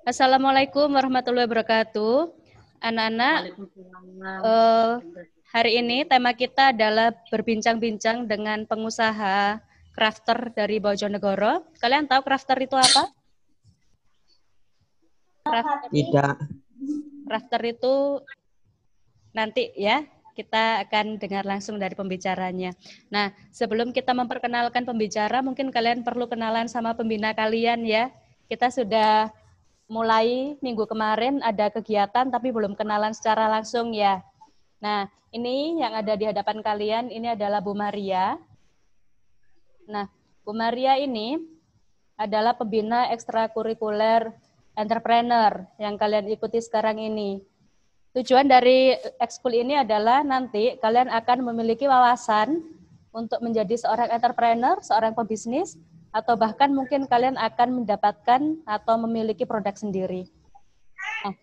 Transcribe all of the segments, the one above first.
Assalamualaikum warahmatullahi wabarakatuh. Anak-anak, Waalaikumsalam. hari ini tema kita adalah berbincang-bincang dengan pengusaha crafter dari Bojonegoro. Kalian tahu crafter itu apa? Tidak. Crafter itu nanti ya, kita akan dengar langsung dari pembicaranya. Nah, sebelum kita memperkenalkan pembicara, mungkin kalian perlu kenalan sama pembina kalian ya. Kita sudah mulai minggu kemarin ada kegiatan tapi belum kenalan secara langsung ya. Nah, ini yang ada di hadapan kalian, ini adalah Bu Maria. Nah, Bu Maria ini adalah pembina ekstrakurikuler entrepreneur yang kalian ikuti sekarang ini. Tujuan dari ekskul ini adalah nanti kalian akan memiliki wawasan untuk menjadi seorang entrepreneur, seorang pebisnis, atau bahkan mungkin kalian akan mendapatkan atau memiliki produk sendiri. Nah,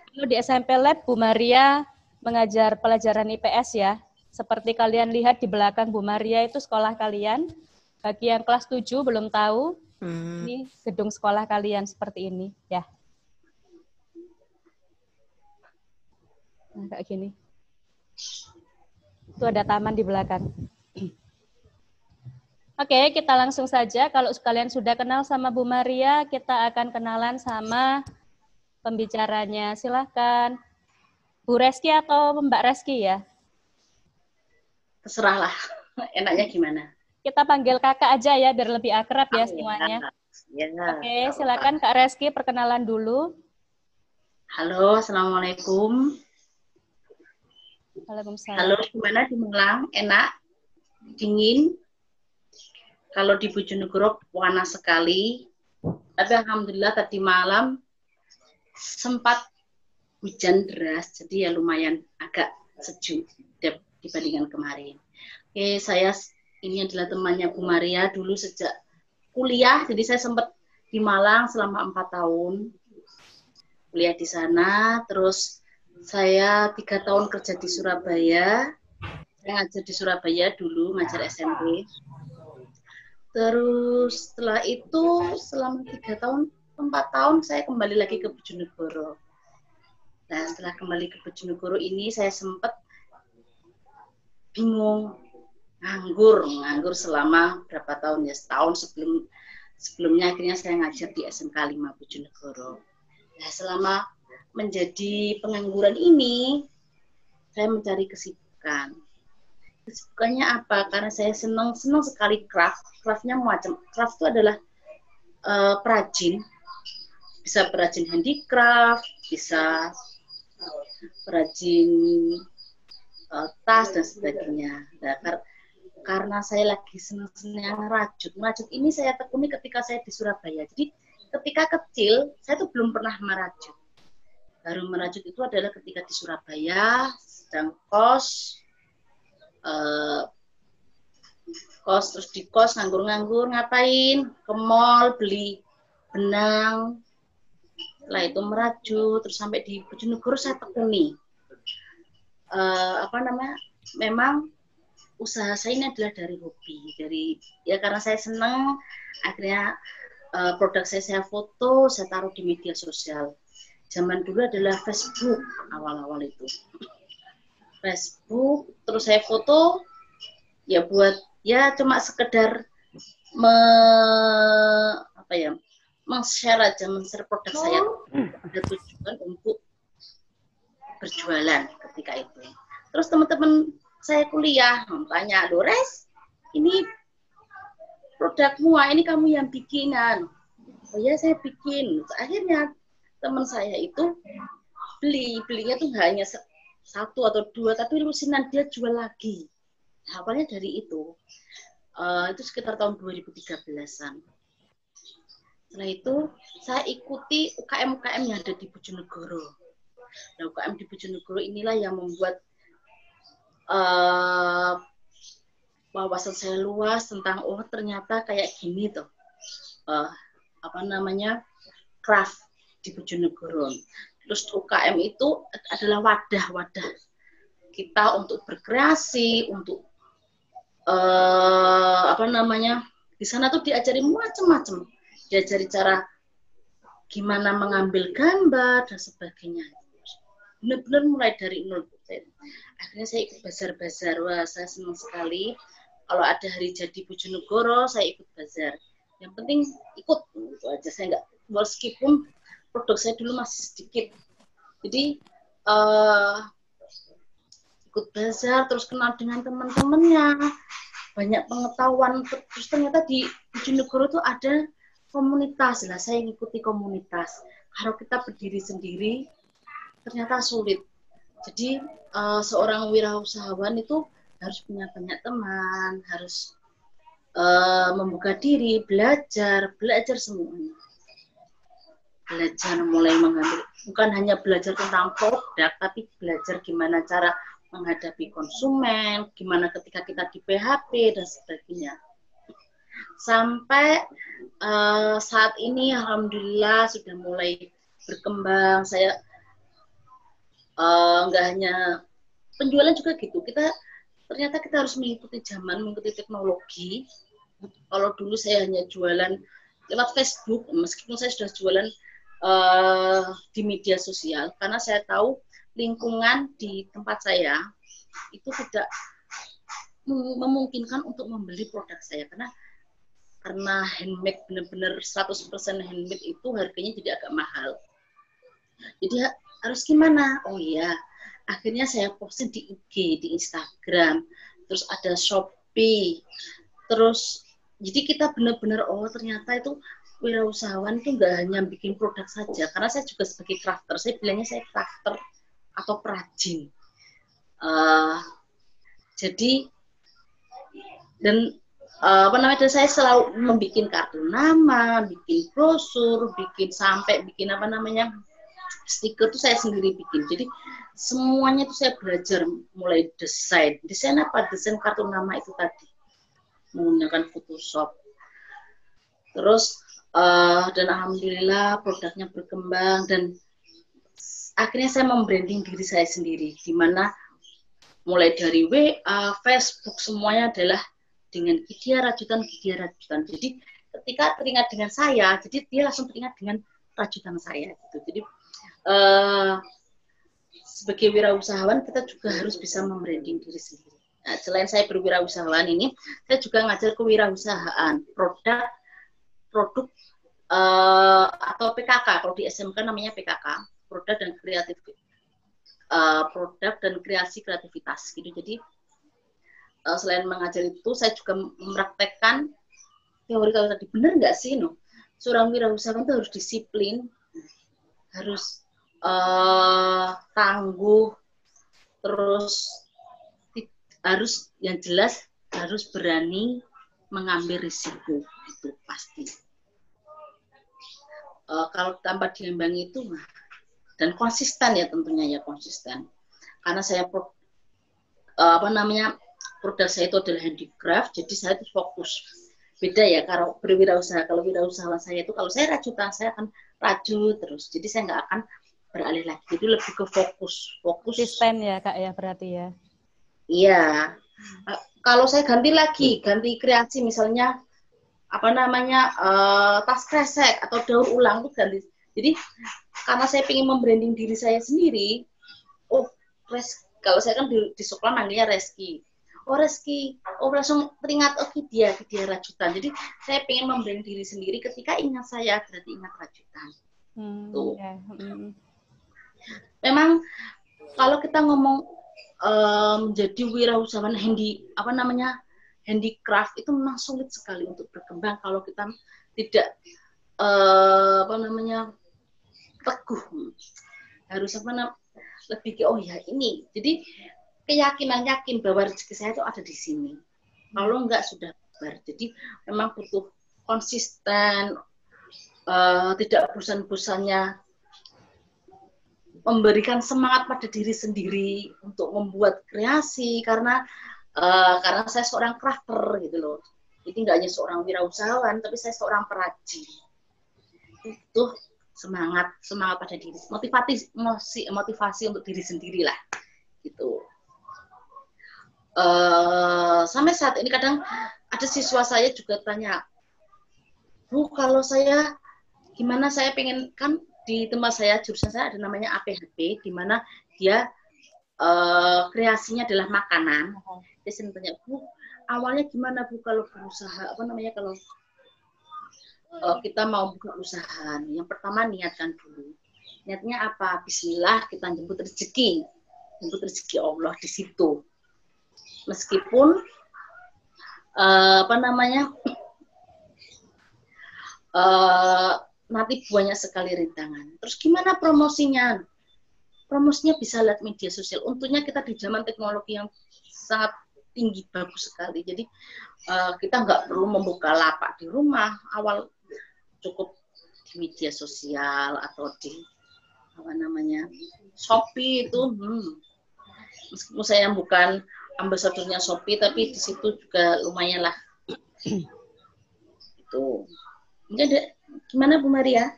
kalau di SMP Lab, Bu Maria mengajar pelajaran IPS ya. Seperti kalian lihat di belakang Bu Maria itu sekolah kalian. Bagi yang kelas 7 belum tahu, ini gedung sekolah kalian seperti ini ya. Nah, kayak gini. Itu ada taman di belakang. Oke, kita langsung saja. Kalau kalian sudah kenal sama Bu Maria, kita akan kenalan sama pembicaranya. Silahkan. Bu Reski atau Mbak Reski ya? Terserahlah, enaknya gimana? Kita panggil kakak aja ya, biar lebih akrab ya semuanya. Ya, Oke, silakan Kak Reski perkenalan dulu. Halo, Assalamualaikum. Waalaikumsalam. Halo, gimana di Malang? Enak? Dingin? Kalau di Bojonegoro panas sekali. Tapi alhamdulillah tadi malam sempat hujan deras, jadi ya lumayan agak sejuk dibandingkan kemarin. Oke, saya ini adalah temannya Bu Maria dulu sejak kuliah, jadi saya sempat di Malang selama 4 tahun kuliah di sana, terus saya 3 tahun kerja di Surabaya, saya ngajar di Surabaya dulu, ngajar SMP. Terus setelah itu selama 3 tahun, 4 tahun saya kembali lagi ke Bojonegoro. Nah, setelah kembali ke Bojonegoro ini saya sempat bingung, nganggur selama berapa tahun ya, setahun sebelumnya akhirnya saya ngajar di SMK 5 Bojonegoro. Nah, selama menjadi pengangguran ini saya mencari kesibukan. Kesibukannya apa? Karena saya senang sekali craft. Craftnya macam. Craft itu adalah perajin. Bisa perajin handicraft, bisa perajin tas dan sebagainya. Nah, karena saya lagi senang rajut. Merajut ini saya tekuni ketika saya di Surabaya. Jadi ketika kecil saya tuh belum pernah merajut. Baru merajut itu adalah ketika di Surabaya, sedang kos terus di kos nganggur ngapain, ke mall beli benang, setelah itu merajut, terus sampai di Bojonegoro saya tekuni. Memang usaha saya ini adalah dari hobi, karena saya senang, akhirnya produk saya foto, saya taruh di media sosial. Zaman dulu adalah Facebook awal-awal itu. Facebook, terus saya foto, ya buat ya cuma sekedar men-share aja, men-share produk saya. Ada tujuan untuk berjualan ketika itu. Terus teman-teman saya kuliah tanya, Lores, ini produkmu, ini kamu yang bikinan? Oh ya, saya bikin. Akhirnya teman saya itu belinya tuh hanya 1 atau 2, tapi lusinan dia jual lagi. Nah, awalnya dari itu sekitar tahun 2013-an. Setelah itu saya ikuti UKM yang ada di Bojonegoro. Nah, UKM di Bojonegoro inilah yang membuat wawasan saya luas tentang ternyata kayak gini tuh craft di Bojonegoro. Terus UKM itu adalah wadah kita untuk berkreasi, untuk di sana tuh diajari macam-macam, diajari cara gimana mengambil gambar dan sebagainya. Benar-benar mulai dari nol. Akhirnya saya ikut bazar-bazar. Wah, saya senang sekali. Kalau ada hari jadi Bojonegoro, saya ikut bazar. Yang penting ikut, itu aja. Saya nggak, meskipun produk saya dulu masih sedikit. Jadi ikut bazar, terus kenal dengan teman-temannya, banyak pengetahuan. Terus ternyata di Bojonegoro itu ada komunitas lah. Saya ngikuti komunitas. Kalau kita berdiri sendiri, ternyata sulit. Jadi seorang wirausahawan itu harus punya banyak teman, harus membuka diri, belajar semuanya. Belajar mulai mengambil, bukan hanya belajar tentang produk, tapi belajar gimana cara menghadapi konsumen, gimana ketika kita di PHP dan sebagainya. Sampai saat ini alhamdulillah sudah mulai berkembang. Saya nggak hanya penjualan juga gitu. Ternyata kita harus mengikuti zaman, mengikuti teknologi. Kalau dulu saya hanya jualan lewat Facebook, meskipun saya sudah jualan di media sosial, karena saya tahu lingkungan di tempat saya itu tidak memungkinkan untuk membeli produk saya, karena handmade, benar-benar 100% handmade itu harganya jadi agak mahal. Jadi harus gimana? Oh iya, akhirnya saya posting di IG, di Instagram, terus ada Shopee, terus jadi kita benar-benar, oh ternyata itu wirausahawan itu nggak hanya bikin produk saja, karena saya juga sebagai crafter, saya bilangnya saya crafter atau perajin. Jadi dan dan saya selalu membuat kartu nama, bikin brosur, sampai bikin stiker itu saya sendiri bikin. Jadi semuanya itu saya belajar, mulai desain apa, desain kartu nama itu tadi menggunakan Photoshop. Terus dan alhamdulillah produknya berkembang, dan akhirnya saya membranding diri saya sendiri, di mana mulai dari WA, Facebook, semuanya adalah dengan Gidia Rajutan. Jadi ketika teringat dengan saya, jadi dia langsung teringat dengan rajutan saya gitu. Jadi sebagai wirausahawan kita juga harus bisa membranding diri sendiri. Nah, selain saya berwirausahawan ini, saya juga ngajar kewirausahaan, produk atau PKK. Kalau di SMK namanya PKK, produk dan kreasi kreativitas gitu. Jadi selain mengajar itu, saya juga mempraktekkan teori kalau tadi. Benar nggak sih, seorang wirausahawan itu harus disiplin, harus tangguh, terus harus yang jelas harus berani mengambil risiko, itu pasti. Kalau tanpa diimbangi itu, dan konsisten ya, tentunya ya konsisten. Karena saya produk saya itu adalah handicraft, jadi saya itu fokus. Beda ya kalau berwirausaha. Kalau wirausahawan saya itu, kalau saya rajutan, saya akan rajut terus. Jadi saya nggak akan beralih lagi. Jadi lebih ke fokus. Konsisten ya Kak ya, berarti ya. Iya. Kalau saya ganti kreasi, misalnya tas kresek atau daur ulang, itu ganti. Jadi karena saya ingin membranding diri saya sendiri, kalau saya kan di sekolah manggilnya Reski. Reski, langsung teringat, Gidia Rajutan. Jadi saya ingin membranding diri sendiri, ketika ingat saya berarti ingat rajutan. Tuh. Yeah. Memang kalau kita ngomong menjadi wirausahawan handicraft itu memang sulit sekali untuk berkembang kalau kita tidak teguh. Harus lebih ke ini. Jadi yakin bahwa rezeki saya itu ada di sini. Kalau enggak sudah bubar. Jadi memang butuh konsisten, tidak bosan-bosannya memberikan semangat pada diri sendiri untuk membuat kreasi, karena saya seorang crafter gitu loh. Jadi nggak hanya seorang wirausahawan, tapi saya seorang perajin. Itu semangat pada diri, motivasi untuk diri sendiri lah, gitu. Sampai saat ini kadang ada siswa saya juga tanya, Bu, kalau saya gimana saya pengen, kan di tempat saya, jurusan saya ada namanya APHP, di mana dia kreasinya adalah makanan. Dia sering tanya, Bu, awalnya gimana Bu kalau berusaha, apa namanya, kalau kita mau buka usaha? Yang pertama niatkan dulu. Niatnya apa? Bismillah, kita jemput rezeki. Jemput rezeki Allah di situ. Meskipun apa namanya, nanti banyak sekali rintangan. Terus gimana promosinya? Promosinya bisa lihat media sosial. Untungnya kita di zaman teknologi yang sangat tinggi, bagus sekali. Jadi kita nggak perlu membuka lapak di rumah. Awal cukup di media sosial atau di apa namanya, Shopee itu. Meskipun saya bukan ambasadornya Shopee, tapi di situ juga lumayan lah. Itu. Mungkin gimana Bu Maria?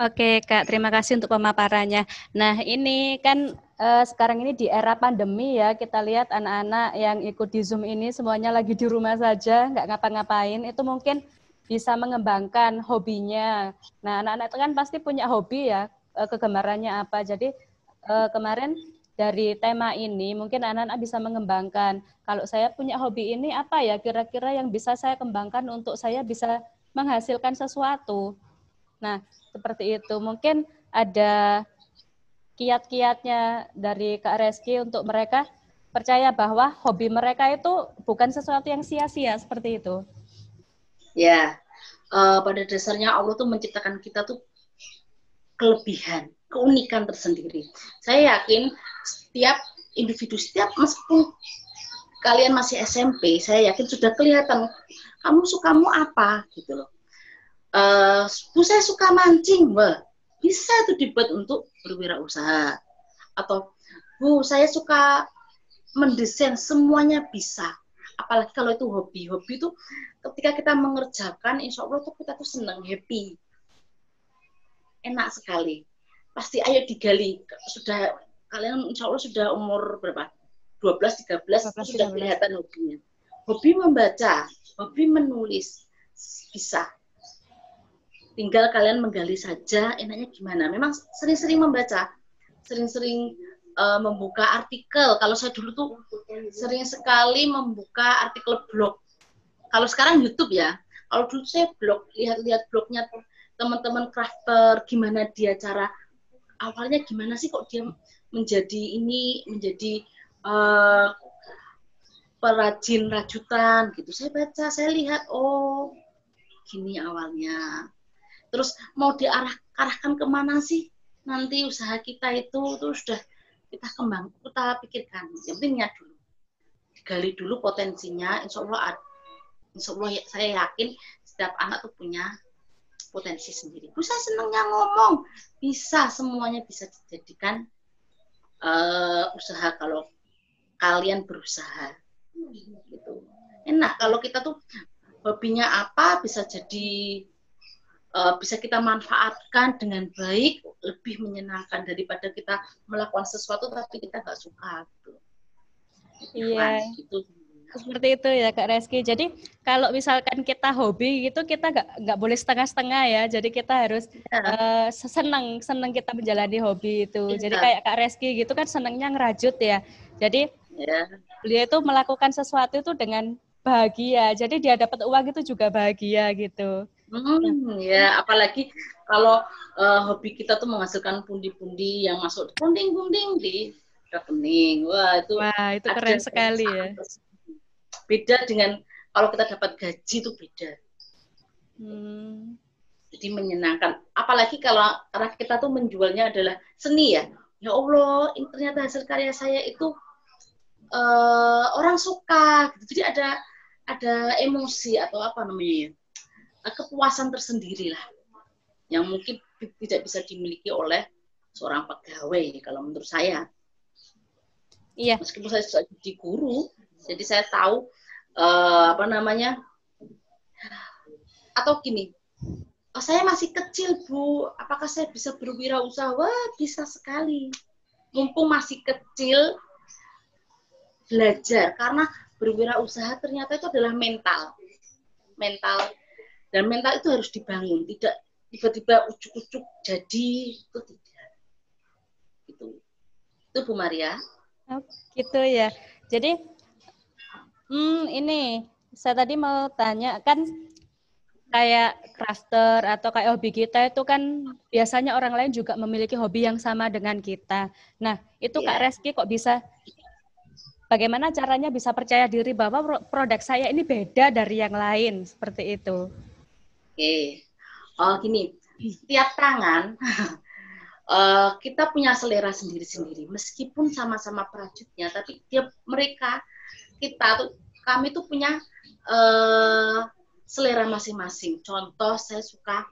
Oke Kak, terima kasih untuk pemaparannya. Nah ini kan sekarang ini di era pandemi ya, kita lihat anak-anak yang ikut di Zoom ini semuanya lagi di rumah saja, nggak ngapa-ngapain, itu mungkin bisa mengembangkan hobinya. Nah anak-anak itu kan pasti punya hobi ya, kegemarannya apa. Jadi kemarin dari tema ini mungkin anak-anak bisa mengembangkan, kalau saya punya hobi ini apa ya kira-kira yang bisa saya kembangkan untuk saya bisa menghasilkan sesuatu. Nah, seperti itu. Mungkin ada kiat-kiatnya dari Kak Reski untuk mereka percaya bahwa hobi mereka itu bukan sesuatu yang sia-sia, seperti itu. Ya, pada dasarnya Allah tuh menciptakan kita tuh kelebihan, keunikan tersendiri. Saya yakin setiap individu, setiap meskipun kalian masih SMP, saya yakin sudah kelihatan kamu sukamu apa gitu loh. Bu saya suka mancing, wah bisa tuh dibuat untuk berwirausaha. Atau Bu saya suka mendesain, semuanya bisa. Apalagi kalau itu hobi. Hobi itu ketika kita mengerjakan, insya Allah tuh kita tuh senang, happy, enak sekali. Pasti ayo digali. Sudah kalian insya Allah sudah umur berapa? 12, 13 itu sudah kelihatan hobinya. Hobi membaca, hobi menulis, bisa. Tinggal kalian menggali saja enaknya gimana. Memang sering-sering membaca, sering-sering membuka artikel. Kalau saya dulu tuh sering sekali membuka artikel blog. Kalau sekarang YouTube ya. Kalau dulu saya blog, lihat-lihat blognya teman-teman crafter, gimana dia cara awalnya, gimana sih kok dia menjadi ini, menjadi perajin rajutan gitu. Saya baca, saya lihat, oh gini awalnya. Terus mau diarahkan kemana sih nanti usaha kita itu sudah kita pikirkan. Yang penting niat dulu, digali dulu potensinya. Insya Allah saya yakin setiap anak tuh punya potensi sendiri. Bu saya senangnya ngomong, bisa, semuanya bisa dijadikan usaha kalau kalian berusaha. Gitu. Enak kalau kita tuh hobinya apa bisa jadi bisa kita manfaatkan dengan baik, lebih menyenangkan daripada kita melakukan sesuatu tapi kita nggak suka gitu. Iya. Gitu. Seperti itu ya Kak Reski. Jadi kalau misalkan kita hobi gitu kita nggak boleh setengah-setengah ya. Jadi kita harus senang kita menjalani hobi itu. Jadi kayak Kak Reski gitu kan senangnya ngerajut ya. Jadi beliau itu melakukan sesuatu itu dengan bahagia. Jadi dia dapat uang itu juga bahagia gitu. Ya, apalagi kalau hobi kita tuh menghasilkan pundi-pundi yang masuk punding-punding di rekening. Wah, itu keren sekali ya. Beda dengan kalau kita dapat gaji itu beda. Jadi menyenangkan. Apalagi kalau karena kita tuh menjualnya adalah seni ya. Ya Allah, ternyata hasil karya saya itu orang suka. Jadi ada emosi atau apa namanya ya, kepuasan tersendiri lah, yang mungkin tidak bisa dimiliki oleh seorang pegawai kalau menurut saya. Iya. Meskipun saya sudah jadi guru, jadi saya tahu apa namanya. Atau gini, saya masih kecil Bu, apakah saya bisa berwirausaha? Wah, bisa sekali. Mumpung masih kecil, belajar, karena berwirausaha ternyata itu adalah mental. Dan mental itu harus dibangun, tiba-tiba ujuk-ujuk jadi, itu tidak. Itu Bu Maria. Oh, gitu ya. Jadi ini saya tadi mau tanya, kan kayak crafter atau kayak hobi kita itu kan biasanya orang lain juga memiliki hobi yang sama dengan kita. Nah, itu Kak Reski kok bisa, bagaimana caranya bisa percaya diri bahwa produk saya ini beda dari yang lain, seperti itu? Oke, oh gini, tiap tangan kita punya selera sendiri-sendiri, meskipun sama-sama perajutnya, tapi kami tuh punya selera masing-masing. Contoh, saya suka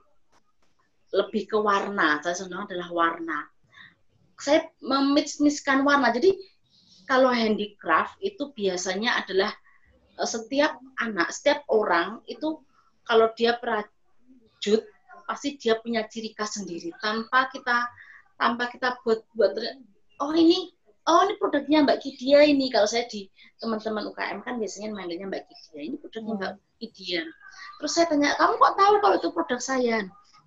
lebih ke warna, saya senang adalah warna. Saya memix-mixkan warna, jadi kalau handicraft itu biasanya adalah setiap orang itu kalau dia perajut pasti dia punya ciri khas sendiri tanpa kita buat ini produknya Mbak Kidia ini. Kalau saya di teman-teman UKM kan biasanya manggilnya Mbak Kidia, ini produknya Mbak Kidia. Terus saya tanya, kamu kok tahu kalau itu produk saya?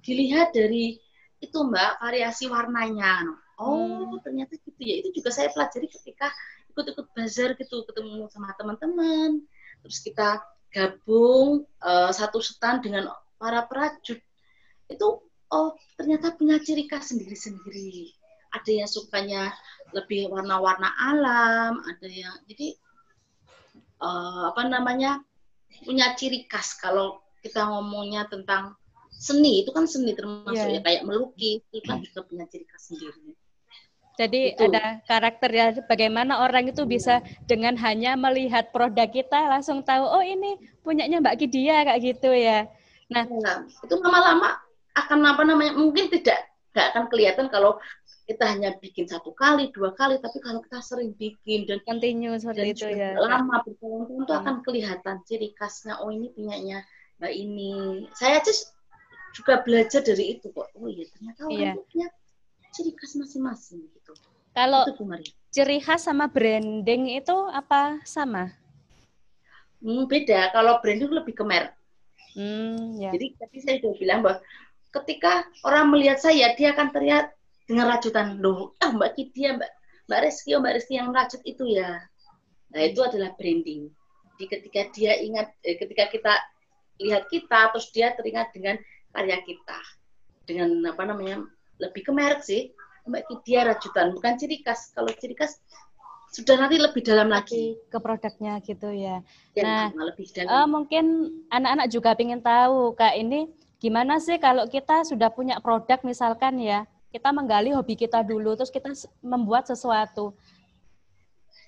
Dilihat dari itu Mbak, variasi warnanya. Oh, ternyata gitu ya. Itu juga saya pelajari ketika ikut-ikut bazar gitu, ketemu sama teman-teman. Terus kita gabung satu stand dengan para perajut. Itu ternyata punya ciri khas sendiri-sendiri. Ada yang sukanya lebih warna-warna alam, ada yang jadi punya ciri khas. Kalau kita ngomongnya tentang seni, itu kan seni termasuk ya kayak melukis, itu kan juga punya ciri khas sendiri. Jadi itu ada karakter ya, bagaimana orang itu bisa dengan hanya melihat produk kita langsung tahu, oh ini punyanya Mbak Kidia, kayak gitu ya. Nah, itu lama-lama akan mungkin nggak akan kelihatan kalau kita hanya bikin 1 kali, 2 kali, tapi kalau kita sering bikin dan continue seperti itu ya. Lama bertahun-tahun itu akan kelihatan ciri khasnya. Oh ini punyanya Mbak ini. Saya aja juga belajar dari itu kok. Oh iya ternyata orang punya ciri khas masing-masing gitu. Kalau itu, ciri khas sama branding itu apa sama? Beda. Kalau branding lebih ke merek. Jadi tadi saya sudah bilang bahwa ketika orang melihat saya, dia akan terlihat dengan rajutan. Loh, Mbak Kidia, Mbak Reski yang rajut itu ya. Nah, itu adalah branding. Jadi ketika dia ketika kita lihat kita, terus dia teringat dengan karya kita. Dengan lebih ke merek sih. Mbak Kidia rajutan, bukan ciri khas. Kalau ciri khas sudah nanti lebih dalam lagi ke produknya gitu ya. Nah, lebih dalam. Mungkin anak-anak juga ingin tahu, Kak, ini gimana sih kalau kita sudah punya produk misalkan ya, kita menggali hobi kita dulu, terus kita membuat sesuatu.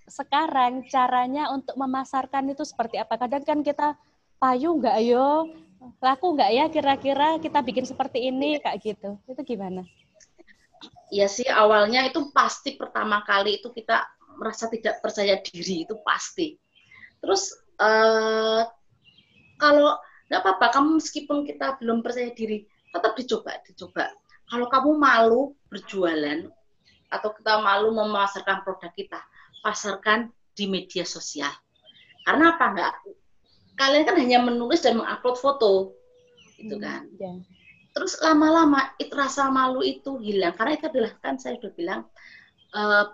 Sekarang caranya untuk memasarkan itu seperti apa? Kadang kan kita payu nggak yo, laku nggak ya kira-kira kita bikin seperti ini, kayak gitu. Itu gimana? Iya sih, awalnya itu pasti pertama kali itu kita merasa tidak percaya diri, itu pasti. Terus kalau nggak apa-apa, kamu meskipun kita belum percaya diri, tetap dicoba. Kalau kamu malu berjualan atau kita malu memasarkan produk kita, pasarkan di media sosial. Karena apa enggak? Kalian kan hanya menulis dan mengupload foto, gitu kan? Terus lama-lama rasa malu itu hilang. Karena itu adalah, kan saya sudah bilang,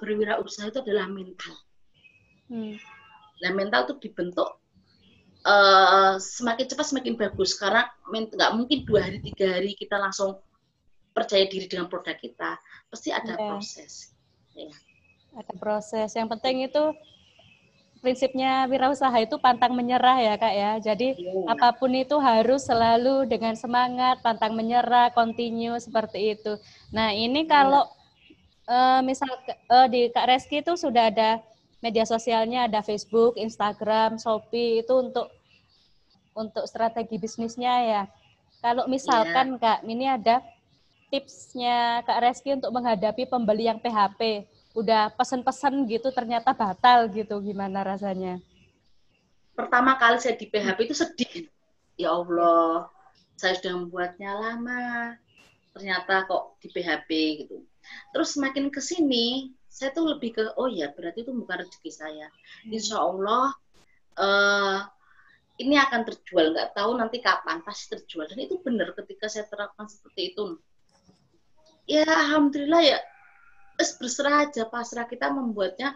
berwirausaha itu adalah mental. Nah, mental itu dibentuk semakin cepat semakin bagus. Karena nggak mungkin 2 hari 3 hari kita langsung percaya diri dengan produk kita. Pasti ada proses. Ya. Ada proses. Yang penting itu prinsipnya wirausaha itu pantang menyerah ya Kak ya. Jadi apapun itu harus selalu dengan semangat, pantang menyerah, continue seperti itu. Nah ini kalau misal di Kak Reski itu sudah ada media sosialnya, ada Facebook, Instagram, Shopee, itu untuk strategi bisnisnya ya. Kalau misalkan Kak, ini ada tipsnya Kak Reski untuk menghadapi pembeli yang PHP. Udah pesen-pesen gitu ternyata batal gitu, gimana rasanya? Pertama kali saya di PHP itu sedih. Ya Allah, saya sudah membuatnya lama, ternyata kok di PHP gitu. Terus semakin ke sini, saya tuh lebih ke, oh ya berarti itu bukan rezeki saya. Insya Allah ini akan terjual, nggak tahu nanti kapan pasti terjual. Dan itu benar ketika saya terapkan seperti itu. Ya alhamdulillah ya, berserah aja, pasrah, kita membuatnya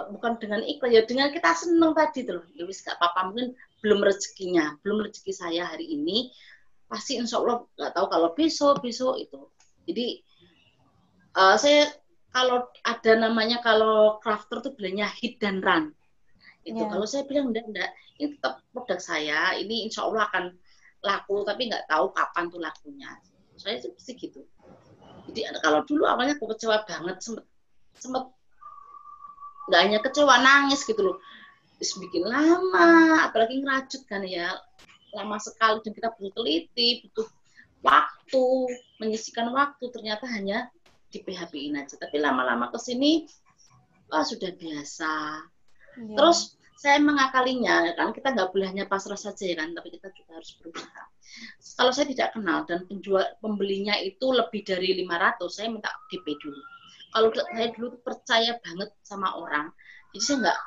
bukan dengan ikhlas ya, dengan kita seneng tadi tuh. Ya wis gak apa-apa, mungkin belum rezekinya, belum rezeki saya hari ini, pasti insya Allah nggak tahu kalau besok itu. Jadi saya kalau ada namanya, kalau crafter tuh bilangnya hit dan run. Itu kalau saya bilang enggak, ini tetap produk saya, ini insya Allah akan laku, tapi nggak tahu kapan tuh lakunya. Saya sih pasti gitu. Jadi kalau dulu awalnya aku kecewa banget, sempet nggak hanya kecewa, nangis gitu loh. Terus bikin lama, apalagi ngerajut kan ya, lama sekali, dan kita butuh teliti, butuh waktu, menyisihkan waktu, ternyata hanya di PHP-in aja. Tapi lama-lama kesini, sudah biasa. Terus saya mengakalinya, kan kita nggak boleh hanya pasrah saja ya kan, tapi kita juga harus berusaha. Kalau saya tidak kenal dan pembelinya itu lebih dari 500, saya minta DP dulu. Kalau saya dulu percaya banget sama orang, jadi saya nggak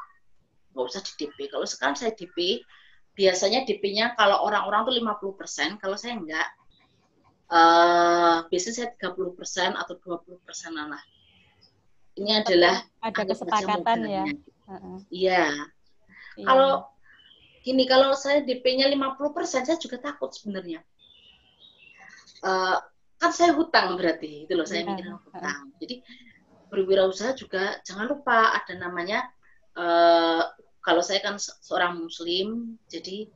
usah di DP. Kalau sekarang saya DP, biasanya DP-nya kalau orang-orang tuh 50%, kalau saya enggak, biasanya saya 30% atau 20% lah. Ini adalah ada kesepakatan ya. Iya. Kalau gini, kalau saya DP-nya 50%, saya juga takut sebenarnya. Kan saya hutang berarti, itu loh, saya mikir hutang. Jadi berwirausaha juga jangan lupa ada namanya, kalau saya kan seorang muslim, jadi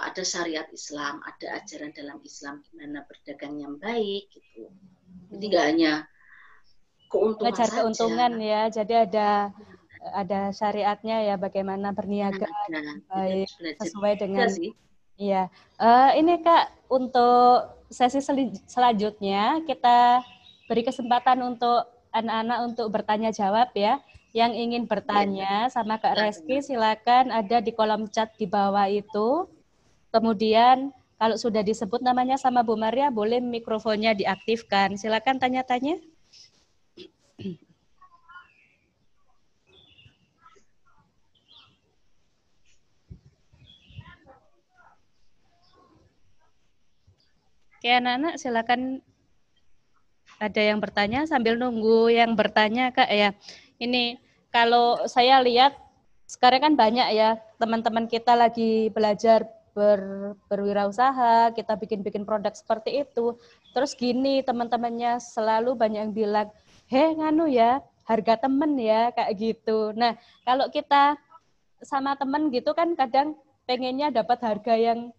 ada syariat Islam, ada ajaran dalam Islam gimana berdagang yang baik gitu. Jadi nggak hanya keuntungan saja. Keuntungan ya, jadi ada syariatnya ya, bagaimana berniaga baik sesuai dengan. Iya, ini Kak, untuk sesi selanjutnya kita beri kesempatan untuk anak-anak untuk bertanya jawab ya. Yang ingin bertanya sama Kak Reski, silakan ada di kolom chat di bawah itu. Kemudian kalau sudah disebut namanya sama Bu Maria, boleh mikrofonnya diaktifkan. Silakan tanya-tanya. Oke, anak-anak silakan, ada yang bertanya sambil nunggu yang bertanya Kak ya. Ini kalau saya lihat sekarang kan banyak ya teman-teman kita lagi belajar berwirausaha, kita bikin produk seperti itu. Terus gini, teman-temannya selalu banyak yang bilang, nganu ya, harga temen ya, kayak gitu. Nah, kalau kita sama temen gitu kan kadang pengennya dapat harga yang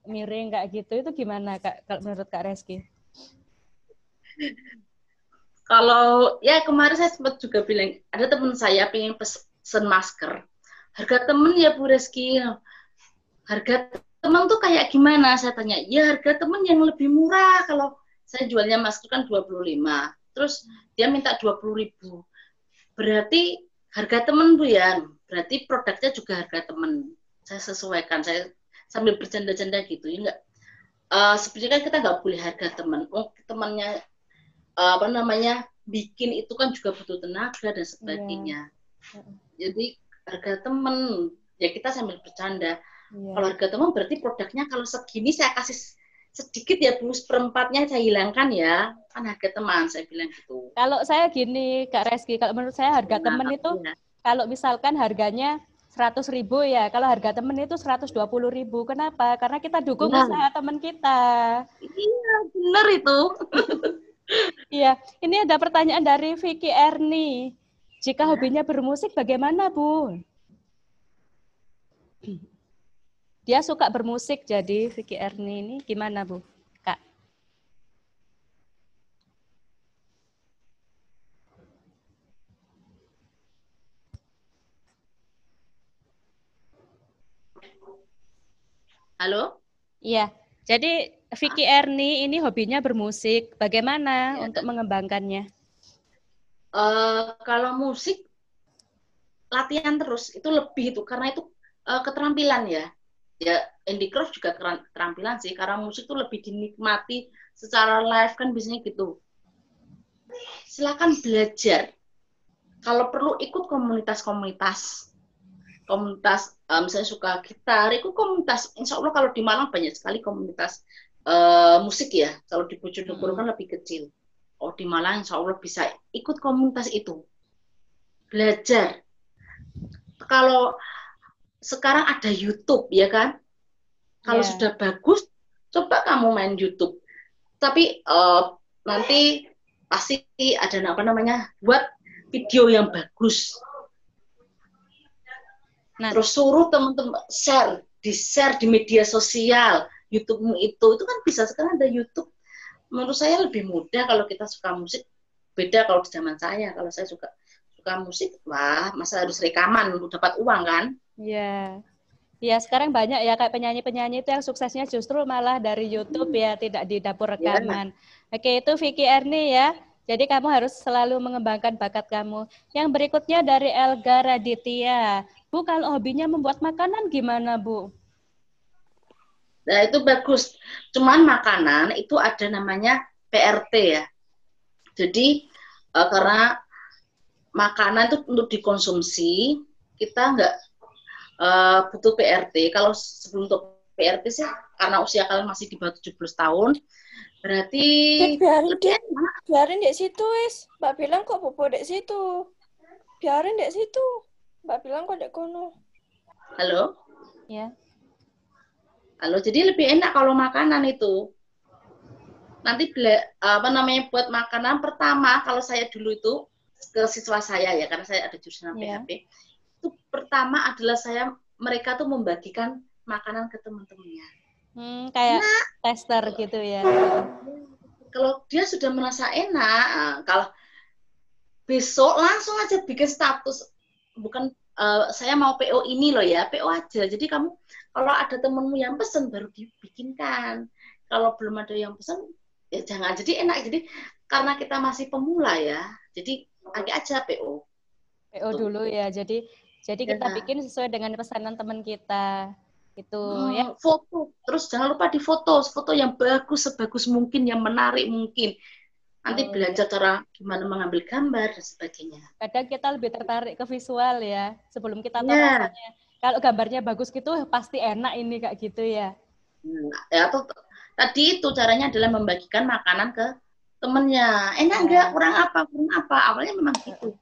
miring kayak gitu, itu gimana Kak, kalau menurut Kak Reski? Kalau ya kemarin saya sempat juga bilang, ada teman saya pengen pesen masker, harga temen ya Bu Reski, harga temen tuh kayak gimana? Saya tanya, ya harga temen yang lebih murah, kalau saya jualnya masker kan 25, terus dia minta 20.000, berarti harga temen Bu ya, berarti produknya juga harga temen. Saya sesuaikan, saya sambil bercanda-canda gitu, ya enggak. Sebenarnya kan kita nggak boleh harga teman. Temannya bikin itu kan juga butuh tenaga dan sebagainya. Jadi harga teman ya kita sambil bercanda. Kalau harga teman berarti produknya kalau segini saya kasih sedikit ya Bu, seperempatnya saya hilangkan ya, kan harga teman, saya bilang gitu. Kalau saya gini Kak Reski, kalau menurut saya harga teman itu kalau misalkan harganya 100.000 ya, kalau harga temen itu 120.000. Kenapa? Karena kita dukung usaha teman kita. Iya, benar itu. Iya, ini ada pertanyaan dari Vicky Erni. Jika hobinya bermusik, bagaimana Bu? Dia suka bermusik, jadi Vicky Erni ini gimana Bu? Kak? Halo? Iya, jadi Vicky Erni ini hobinya bermusik. Bagaimana untuk mengembangkannya? Kalau musik, latihan terus, itu lebih itu, karena itu keterampilan ya. Ya, handicraft juga keterampilan sih, karena musik itu lebih dinikmati secara live kan biasanya gitu. Silakan belajar. Kalau perlu ikut komunitas-komunitas. komunitas misalnya suka gitar, itu komunitas, insya Allah kalau di Malang banyak sekali komunitas musik ya. Kalau di Bojonegoro kan lebih kecil. Oh di Malang insya Allah bisa ikut komunitas itu, belajar. Kalau sekarang ada YouTube ya kan, kalau sudah bagus, coba kamu main YouTube. Tapi nanti pasti ada apa namanya, buat video yang bagus. Nah, terus suruh teman-teman di-share di media sosial, YouTube-mu itu kan bisa. Sekarang ada YouTube. Menurut saya lebih mudah kalau kita suka musik. Beda kalau di zaman saya. Kalau saya suka musik, wah, masa harus rekaman untuk dapat uang kan? Iya. Ya sekarang banyak ya kayak penyanyi-penyanyi itu yang suksesnya justru malah dari YouTube ya, tidak di dapur rekaman. Ya. Oke, itu Vicky Erni ya. Jadi kamu harus selalu mengembangkan bakat kamu. Yang berikutnya dari Elga Raditya. Bu, kalau hobinya membuat makanan gimana, Bu? Nah, itu bagus. Cuman makanan itu ada namanya PRT ya. Jadi karena makanan itu untuk dikonsumsi, kita nggak butuh PRT. Kalau sebelum untuk PRT sih, karena usia kalian masih di bawah 17 tahun, berarti biarin di situ, wis. Mbak bilang kok bobo di situ. Biarin di situ. Mbak bilang kok di kono. Halo? Ya. Halo, jadi lebih enak kalau makanan itu. Nanti apa namanya, buat makanan pertama, kalau saya dulu itu ke siswa saya ya, karena saya ada jurusan PHP. Itu pertama adalah mereka tuh membagikan makanan ke teman-temannya. Kayak tester gitu ya. Kalau dia sudah merasa enak, kalau besok langsung aja bikin status, bukan saya mau PO ini loh ya, PO aja. Jadi kamu kalau ada temenmu yang pesen baru dibikinkan. Kalau belum ada yang pesen ya jangan. Jadi enak. Jadi karena kita masih pemula ya, jadi pakai aja PO. PO dulu ya. Jadi kita bikin sesuai dengan pesanan teman kita. Itu ya. Foto, terus jangan lupa difoto yang bagus, sebagus mungkin, yang menarik mungkin. Nanti belajar cara gimana mengambil gambar dan sebagainya. Kadang kita lebih tertarik ke visual ya, sebelum kita tahu rasanya. Kalau gambarnya bagus gitu pasti enak ini kayak gitu ya. Ya tuh tadi itu caranya adalah membagikan makanan ke temennya. Enak enggak, kurang apa? Awalnya memang gitu.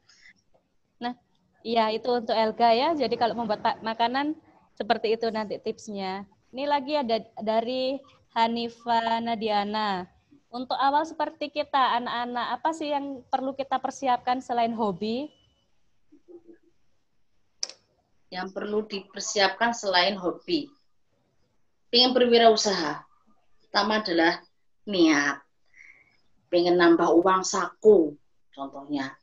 Nah, iya itu untuk Elga ya. Jadi kalau membuat makanan seperti itu nanti tipsnya. Ini lagi ada dari Hanifa Nadiana. Untuk awal seperti kita, anak-anak, apa sih yang perlu kita persiapkan selain hobi? Yang perlu dipersiapkan selain hobi. Pengen berwirausaha. Pertama adalah niat. Pengen nambah uang saku, contohnya.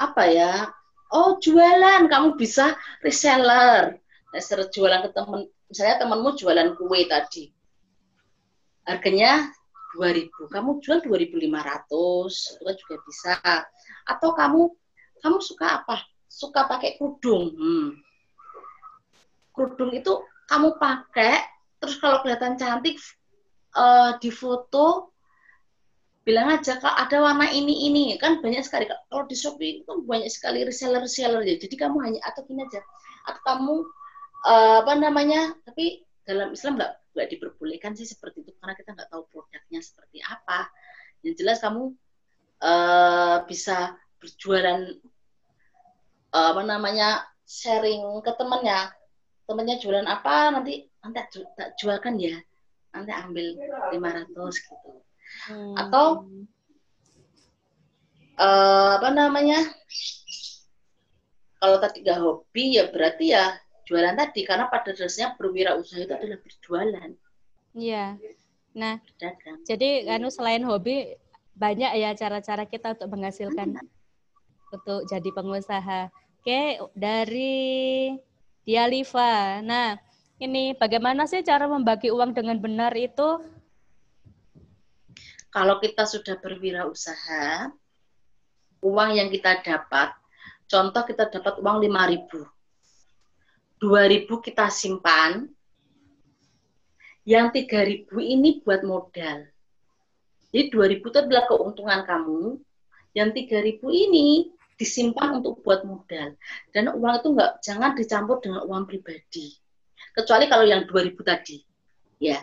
Apa ya? Oh, jualan. Kamu bisa reseller. Reseller jualan ke teman. Misalnya temanmu jualan kue tadi. Harganya 2.000. Kamu jual 2.500. Itu kan juga bisa. Atau kamu suka apa? Suka pakai kerudung. Kerudung itu kamu pakai, terus kalau kelihatan cantik, di foto, bilang aja kalau ada warna ini kan banyak sekali. Kalau di Shopee itu banyak sekali reseller ya. Jadi kamu hanya, atau gini aja, atau kamu apa namanya, tapi dalam Islam nggak diperbolehkan sih seperti itu, karena kita nggak tahu produknya seperti apa. Yang jelas kamu bisa berjualan, apa namanya, sharing ke temennya jualan apa, nanti tak jualkan ya, nanti ambil 500 gitu. Atau apa namanya, kalau tadi nggak hobi ya berarti ya jualan tadi, karena pada dasarnya berwirausaha itu adalah berjualan. Iya. Nah, jadi selain hobi banyak ya cara-cara kita untuk menghasilkan, untuk jadi pengusaha. Oke, dari Dialiva. Nah, ini bagaimana sih cara membagi uang dengan benar itu? Kalau kita sudah berwirausaha, uang yang kita dapat, contoh kita dapat uang 5.000. 2.000 kita simpan, yang 3.000 ini buat modal. Jadi 2.000 itu adalah keuntungan kamu, yang 3.000 ini disimpan untuk buat modal. Dan uang itu jangan dicampur dengan uang pribadi. Kecuali kalau yang 2.000 tadi. Ya.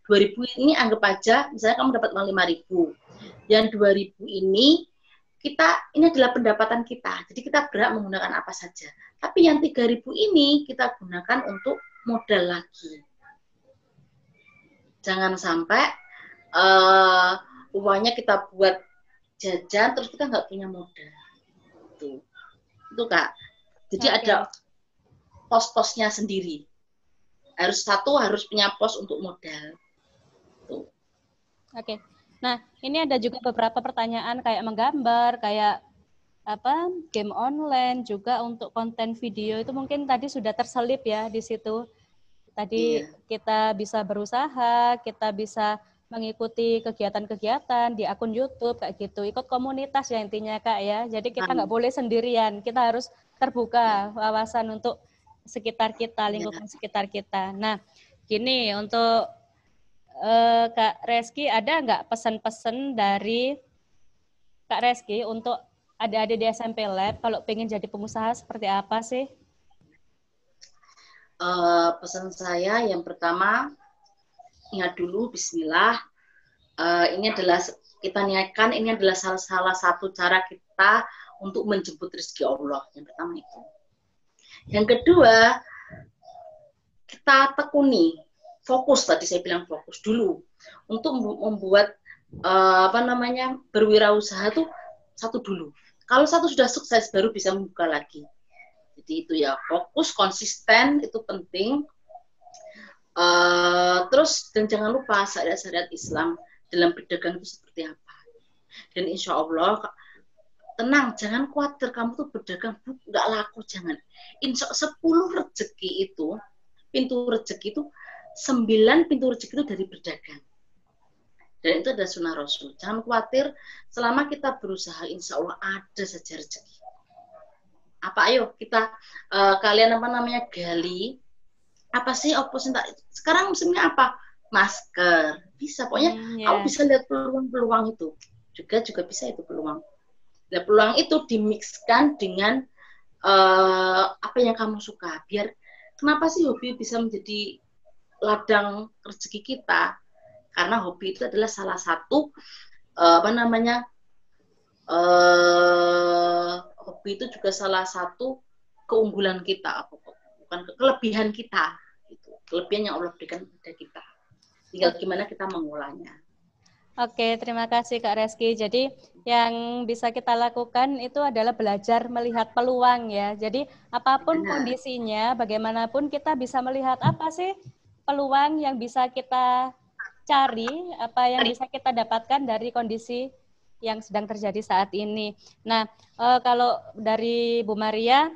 2.000 ini anggap aja misalnya kamu dapat uang 5.000. Yang 2.000 ini ini adalah pendapatan kita. Jadi kita berhak menggunakan apa saja. Tapi yang 3.000 ini kita gunakan untuk modal lagi. Jangan sampai uangnya kita buat jajan terus kita nggak punya modal. Itu Kak. Jadi ada pos-posnya sendiri. Harus punya pos untuk modal. Tuh. Oke. Nah, ini ada juga beberapa pertanyaan kayak menggambar, kayak game online, juga untuk konten video itu mungkin tadi sudah terselip ya di situ. Tadi kita bisa berusaha, kita bisa mengikuti kegiatan-kegiatan di akun YouTube kayak gitu, ikut komunitas ya intinya Kak ya. Jadi kita nggak boleh sendirian, kita harus terbuka wawasan untuk sekitar kita, lingkungan sekitar kita. Nah, gini untuk Kak Reski, ada nggak pesan-pesan dari Kak Reski untuk adik-adik di SMP Lab kalau pengen jadi pengusaha seperti apa sih? Pesan saya yang pertama, ingat dulu Bismillah. Ini adalah kita niatkan, ini adalah salah satu cara kita untuk menjemput rezeki Allah. Yang pertama itu. Yang kedua, kita tekuni, fokus, tadi saya bilang fokus dulu untuk membuat berwirausaha tuh satu dulu. Kalau satu sudah sukses baru bisa membuka lagi. Jadi itu ya, fokus, konsisten itu penting. Terus dan jangan lupa syariat-syariat Islam dalam berdagang itu seperti apa. Dan insya Allah tenang, jangan khawatir kamu tuh berdagang nggak laku, jangan. Insya 10 rezeki itu, pintu rezeki itu 9 pintu rezeki itu dari berdagang. Dan itu ada sunnah Rasul. Jangan khawatir, selama kita berusaha, insya Allah ada saja rezeki. Ayo kita kalian gali. Apa sih sekarang musimnya apa? Masker. Bisa, pokoknya kamu bisa lihat peluang-peluang itu. Juga bisa itu peluang. Dan peluang itu dimixkan dengan apa yang kamu suka. Kenapa sih hobi bisa menjadi ladang rezeki kita? Karena hobi itu adalah salah satu hobi itu juga salah satu keunggulan kita, bukan kelebihan kita, gitu. Kelebihan yang Allah berikan kepada kita. Tinggal gimana kita mengolahnya. Oke, terima kasih Kak Reski. Jadi yang bisa kita lakukan itu adalah belajar melihat peluang ya. Jadi apapun kondisinya, bagaimanapun kita bisa melihat apa sih peluang yang bisa kita cari, apa yang bisa kita dapatkan dari kondisi yang sedang terjadi saat ini. Nah, kalau dari Bu Maria,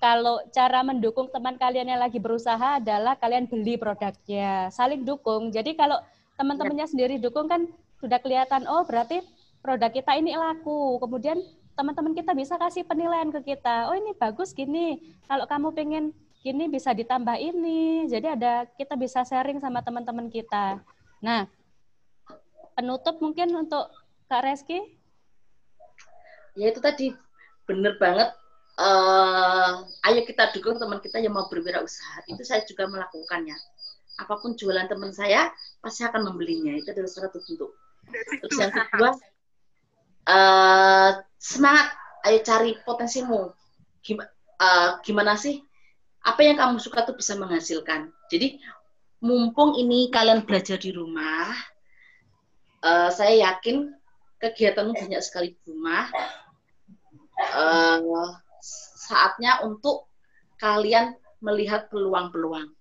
kalau cara mendukung teman kalian yang lagi berusaha adalah kalian beli produknya, saling dukung. Jadi kalau teman-temannya sendiri dukung kan sudah kelihatan, oh berarti produk kita ini laku. Kemudian teman-teman kita bisa kasih penilaian ke kita, oh ini bagus gini, kalau kamu pengen gini bisa ditambah ini. Jadi kita bisa sharing sama teman-teman kita. Nah, penutup mungkin untuk Kak Reski? Ya itu tadi, benar banget. Ayo kita dukung teman kita yang mau berwirausaha. Itu saya juga melakukannya. Apapun jualan teman saya, pasti akan membelinya. Itu adalah salah satu bentuk. Terus yang kedua, semangat. Ayo cari potensimu. Gimana sih? Apa yang kamu suka tuh bisa menghasilkan. Jadi, mumpung ini kalian belajar di rumah, saya yakin kegiatanmu banyak sekali di rumah. Saatnya untuk kalian melihat peluang-peluang.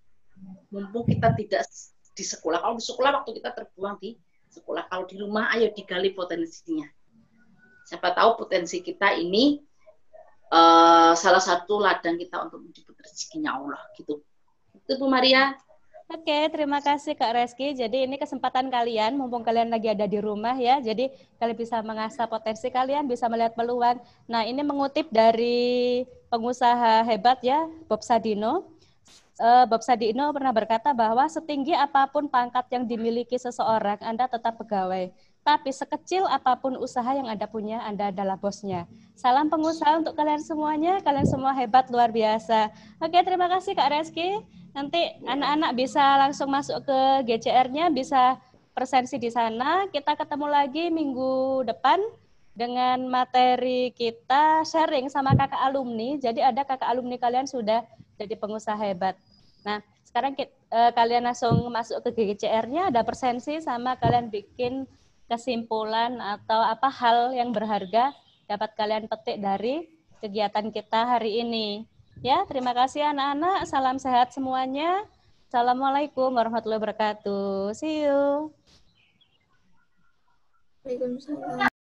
Mumpung kita tidak di sekolah. Kalau di sekolah waktu kita terbuang di sekolah. Kalau di rumah, ayo digali potensinya. Siapa tahu potensi kita ini salah satu ladang kita untuk menjemput rezekinya Allah. Gitu. Itu Bu Maria. Oke, terima kasih Kak Reski. Jadi ini kesempatan kalian, mumpung kalian lagi ada di rumah ya. Jadi kalian bisa mengasah potensi kalian, bisa melihat peluang. Nah, ini mengutip dari pengusaha hebat ya, Bob Sadino. Bob Sadino pernah berkata bahwa setinggi apapun pangkat yang dimiliki seseorang, Anda tetap pegawai. Tapi sekecil apapun usaha yang Anda punya, Anda adalah bosnya. Salam pengusaha untuk kalian semuanya. Kalian semua hebat, luar biasa. Oke, terima kasih Kak Reski. Nanti anak-anak bisa langsung masuk ke GCR-nya, bisa presensi di sana. Kita ketemu lagi minggu depan dengan materi kita sharing sama kakak alumni. Jadi ada kakak alumni kalian sudah jadi pengusaha hebat. Nah, sekarang kalian langsung masuk ke GCR-nya, ada presensi sama kalian bikin kesimpulan atau apa hal yang berharga dapat kalian petik dari kegiatan kita hari ini. Ya, terima kasih anak-anak. Salam sehat semuanya. Assalamualaikum warahmatullahi wabarakatuh. See you. Waalaikumsalam.